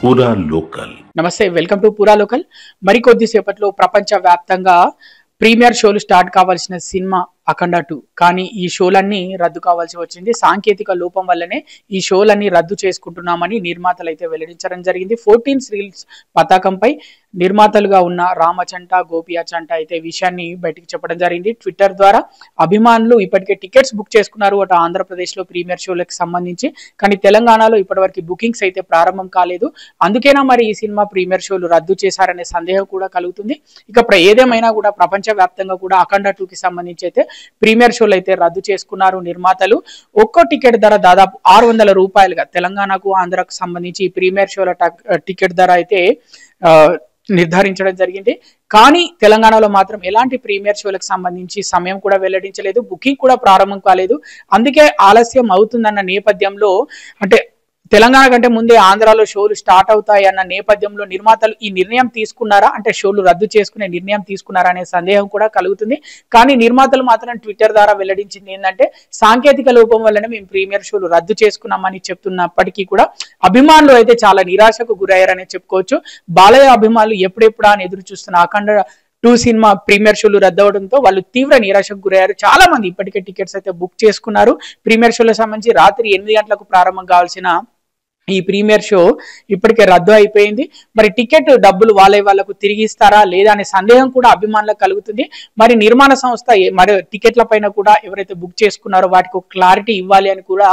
పూరా లోకల్. నమస్తే, welcome to పూరా లోకల్. మరికొద్ది సేపట్లో ప్రపంచ వ్యాప్తంగా ప్రీమియర్ షోలు స్టార్ట్ కావాల్సిన సినిమా అఖండ 2, కానీ ఈ షోలన్నీ రద్దు కావాల్సి వచ్చింది. సాంకేతిక లోపం వల్లనే ఈ షోలన్నీ రద్దు చేసుకుంటున్నామని నిర్మాతలు అయితే వెల్లడించడం జరిగింది. 14 రీల్స్ పతాకంపై నిర్మాతలుగా ఉన్న రామచంట, గోపియాచంట అయితే విషయాన్ని బయటికి చెప్పడం జరిగింది. ట్విట్టర్ ద్వారా అభిమానులు ఇప్పటికే టికెట్స్ బుక్ చేసుకున్నారు అటు ఆంధ్రప్రదేశ్లో ప్రీమియర్ షోలకు సంబంధించి, కానీ తెలంగాణలో ఇప్పటివరకు బుకింగ్స్ అయితే ప్రారంభం కాలేదు. అందుకేనా మరి ఈ సినిమా ప్రీమియర్ షోలు రద్దు చేశారనే సందేహం కూడా కలుగుతుంది. ఇక ఏదేమైనా కూడా ప్రపంచ వ్యాప్తంగా కూడా అఖండ 2కి సంబంధించి అయితే ప్రీమియర్ షోలు అయితే రద్దు చేసుకున్నారు నిర్మాతలు. ఒక్కో టికెట్ ధర దాదాపు 600 రూపాయలుగా తెలంగాణకు ఆంధ్రకు సంబంధించి ప్రీమియర్ షోల టికెట్ ధర అయితే నిర్ధారించడం జరిగింది. కానీ తెలంగాణలో మాత్రం ఎలాంటి ప్రీమియర్ షోలకు సంబంధించి సమయం కూడా వెల్లడించలేదు, బుకింగ్ కూడా ప్రారంభం కాలేదు. అందుకే ఆలస్యం అవుతుందన్న నేపథ్యంలో, అంటే తెలంగాణ కంటే ముందే ఆంధ్రాలో షోలు స్టార్ట్ అవుతాయి అన్న నేపథ్యంలో నిర్మాతలు ఈ నిర్ణయం తీసుకున్నారా, అంటే షోలు రద్దు చేసుకునే నిర్ణయం తీసుకున్నారా అనే సందేహం కూడా కలుగుతుంది. కానీ నిర్మాతలు మాత్రం ట్విట్టర్ ద్వారా వెల్లడించింది ఏంటంటే, సాంకేతిక లోపం వల్లనే మేము ప్రీమియర్ షోలు రద్దు చేసుకున్నామని చెప్తున్నప్పటికీ కూడా అభిమానులు అయితే చాలా నిరాశకు గురయ్యారని చెప్పుకోవచ్చు. బాలయ్య అభిమానులు ఎప్పుడెప్పుడా అని ఎదురు చూస్తున్న అఖండ 2 సినిమా ప్రీమియర్ షోలు రద్దవడంతో వాళ్ళు తీవ్ర నిరాశకు గురయ్యారు. చాలా మంది ఇప్పటికే టికెట్స్ అయితే బుక్ చేసుకున్నారు. ప్రీమియర్ షోలకు సంబంధించి రాత్రి 8 గంటలకు ప్రారంభం కావాల్సిన ఈ ప్రీమియర్ షో ఇప్పటికే రద్దు అయిపోయింది. మరి టికెట్ డబ్బులు వాళ్ళకు తిరిగి ఇస్తారా లేదా అనే సందేహం కూడా అభిమానులకు కలుగుతుంది. మరి నిర్మాణ సంస్థ మరి టికెట్ల పైన కూడా ఎవరైతే బుక్ చేసుకున్నారో వాటికి ఒక క్లారిటీ ఇవ్వాలి అని కూడా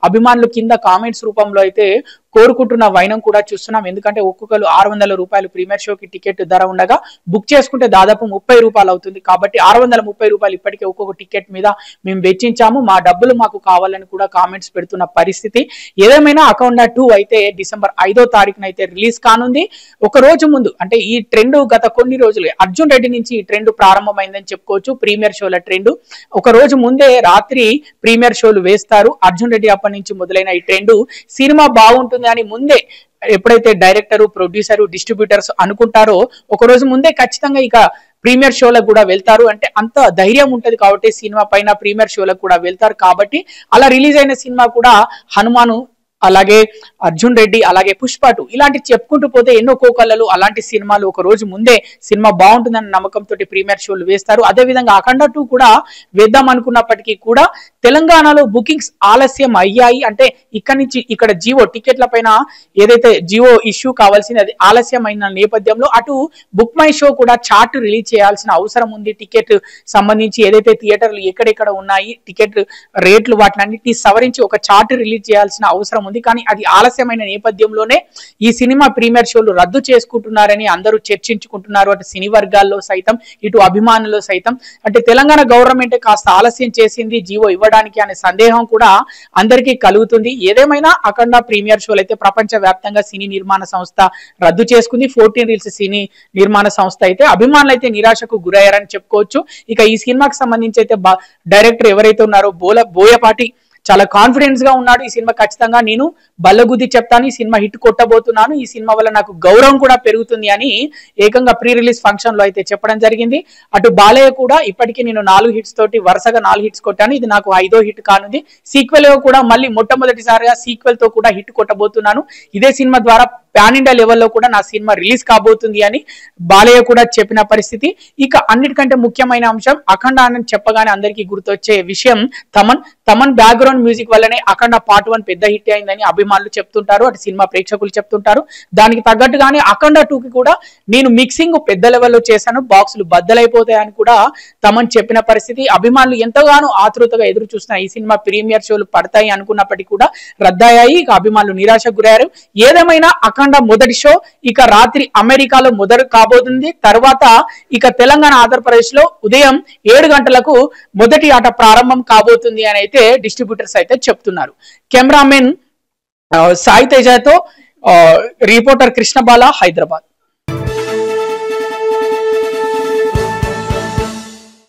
అభిమానులు కింద కామెంట్స్ రూపంలో అయితే కోరుకుంటున్న వైనం కూడా చూస్తున్నాం. ఎందుకంటే ఒక్కొక్కరు 600 రూపాయలు ప్రీమియర్ షోకి టికెట్ ధర ఉండగా బుక్ చేసుకుంటే దాదాపు 30 రూపాయలు అవుతుంది. కాబట్టి 630 రూపాయలు ఇప్పటికే ఒక్కొక్క టికెట్ మీద మేము వెచ్చించాము, మా డబ్బులు మాకు కావాలని కూడా కామెంట్స్ పెడుతున్న పరిస్థితి. ఏదేమైనా అఖండ 2 అయితే డిసెంబర్ 5వ తారీఖున అయితే రిలీజ్ కానుంది. ఒక రోజు ముందు, అంటే ఈ ట్రెండ్ గత కొన్ని రోజులు అర్జున్ రెడ్డి నుంచి ఈ ట్రెండ్ ప్రారంభమైందని చెప్పుకోవచ్చు. ప్రీమియర్ షోల ట్రెండ్ ఒక రోజు ముందే రాత్రి ప్రీమియర్ షోలు వేస్తారు. అర్జున్ రెడ్డి అప్పటి నుంచి మొదలైన ఈ ట్రెండ్ సినిమా బాగుంటుంది అని ముందే ఎప్పుడైతే డైరెక్టరు, ప్రొడ్యూసరు, డిస్ట్రిబ్యూటర్స్ అనుకుంటారో ఒక రోజు ముందే ఖచ్చితంగా ఇక ప్రీమియర్ షోలకు కూడా వెళ్తారు. అంటే అంత ధైర్యం ఉంటది కాబట్టి సినిమా పైన ప్రీమియర్ షోలకు కూడా వెళ్తారు. కాబట్టి అలా రిలీజ్ అయిన సినిమా కూడా హనుమాను, అలాగే అర్జున్ రెడ్డి, అలాగే పుష్ప 2 ఇలాంటి చెప్పుకుంటూ పోతే ఎన్నో కోకళ్ళలు అలాంటి సినిమాలు ఒక రోజు ముందే సినిమా బాగుంటుందన్న నమ్మకంతో ప్రీమియర్ షోలు వేస్తారు. అదేవిధంగా అఖండ 2 కూడా వేద్దాం అనుకున్నప్పటికీ కూడా తెలంగాణలో బుకింగ్స్ ఆలస్యం అయ్యాయి. అంటే ఇక్కడ జియో టికెట్ల పైన ఏదైతే జియో ఇష్యూ కావాల్సింది అది ఆలస్యమైన నేపథ్యంలో అటు బుక్ మై షో కూడా చార్ట్ రిలీజ్ చేయాల్సిన అవసరం ఉంది. టికెట్ సంబంధించి ఏదైతే థియేటర్లు ఎక్కడెక్కడ ఉన్నాయి, టికెట్ రేట్లు వాటినన్నింటినీ సవరించి ఒక చార్ట్ రిలీజ్ చేయాల్సిన అవసరం ఉంది. కానీ అది ఆలస్యమైన నేపథ్యంలోనే ఈ సినిమా ప్రీమియర్ షోలు రద్దు చేసుకుంటున్నారని అందరూ చర్చించుకుంటున్నారు. అటు సినీ వర్గాల్లో సైతం, ఇటు అభిమానుల్లో సైతం. అంటే తెలంగాణ గవర్నమెంట్ కాస్త ఆలస్యం చేసింది జియో ఇవ్వడానికి అనే సందేహం కూడా అందరికీ కలుగుతుంది. ఏదేమైనా అఖండ ప్రీమియర్ షోలు అయితే ప్రపంచ వ్యాప్తంగా సినీ నిర్మాణ సంస్థ రద్దు చేసుకుంది. 14 రీల్స్ సినీ నిర్మాణ సంస్థ అయితే అభిమానులు అయితే నిరాశకు గురయ్యారని చెప్పుకోవచ్చు. ఇక ఈ సినిమాకి సంబంధించి అయితే డైరెక్టర్ ఎవరైతే ఉన్నారో బోయపాటి చాలా కాన్ఫిడెన్స్ గా ఉన్నాడు. ఈ సినిమా ఖచ్చితంగా నేను బల్లగుద్ది చెప్తాను, ఈ సినిమా హిట్ కొట్టబోతున్నాను, ఈ సినిమా వల్ల నాకు గౌరవం కూడా పెరుగుతుంది అని ఏకంగా ప్రీ రిలీజ్ ఫంక్షన్ లో అయితే చెప్పడం జరిగింది. అటు బాలయ్య కూడా ఇప్పటికీ నేను 4 హిట్స్ తోటి వరుసగా 4 హిట్స్ కొట్టాను, ఇది నాకు 5వ హిట్ కానుంది, సీక్వెల్ కూడా మళ్ళీ మొట్టమొదటిసారిగా సీక్వెల్ తో కూడా హిట్ కొట్టబోతున్నాను, ఇదే సినిమా ద్వారా పాన్ ఇండియా లెవెల్లో కూడా నా సినిమా రిలీజ్ కాబోతుంది అని బాలయ్య కూడా చెప్పిన పరిస్థితి. ఇక అన్నిటికంటే ముఖ్యమైన అంశం అఖండ అని చెప్పగానే అందరికీ గుర్తొచ్చే విషయం తమన్ బ్యాక్గ్రౌండ్ మ్యూజిక్ వల్లనే అఖండ పార్ట్ 1 పెద్ద హిట్ అయిందని అభిమానులు చెప్తుంటారు, అటు సినిమా ప్రేక్షకులు చెప్తుంటారు. దానికి తగ్గట్టుగానే అఖండ 2కి కూడా నేను మిక్సింగ్ పెద్ద లెవెల్లో చేశాను, బాక్సులు బద్దలైపోతాయని కూడా తమన్ చెప్పిన పరిస్థితి. అభిమానులు ఎంతగానో ఆతృతగా ఎదురు చూస్తున్న ఈ సినిమా ప్రీమియర్ షోలు పడతాయి అనుకున్నప్పటికీ కూడా రద్దయ్యాయి. ఇక అభిమానులు నిరాశకు గురయ్యారు. ఏదేమైనా అఖండ మొదటి షో ఇక రాత్రి అమెరికాలో మొదలు కాబోతుంది. తర్వాత ఇక తెలంగాణ, ఆంధ్రప్రదేశ్ లో ఉదయం 7 గంటలకు మొదటి ఆట ప్రారంభం కాబోతుంది అని అయితే డిస్ట్రిబ్యూటర్స్ అయితే చెప్తున్నారు. కెమెరామెన్ సాయి తేజతో రిపోర్టర్ కృష్ణబాల, హైదరాబాద్.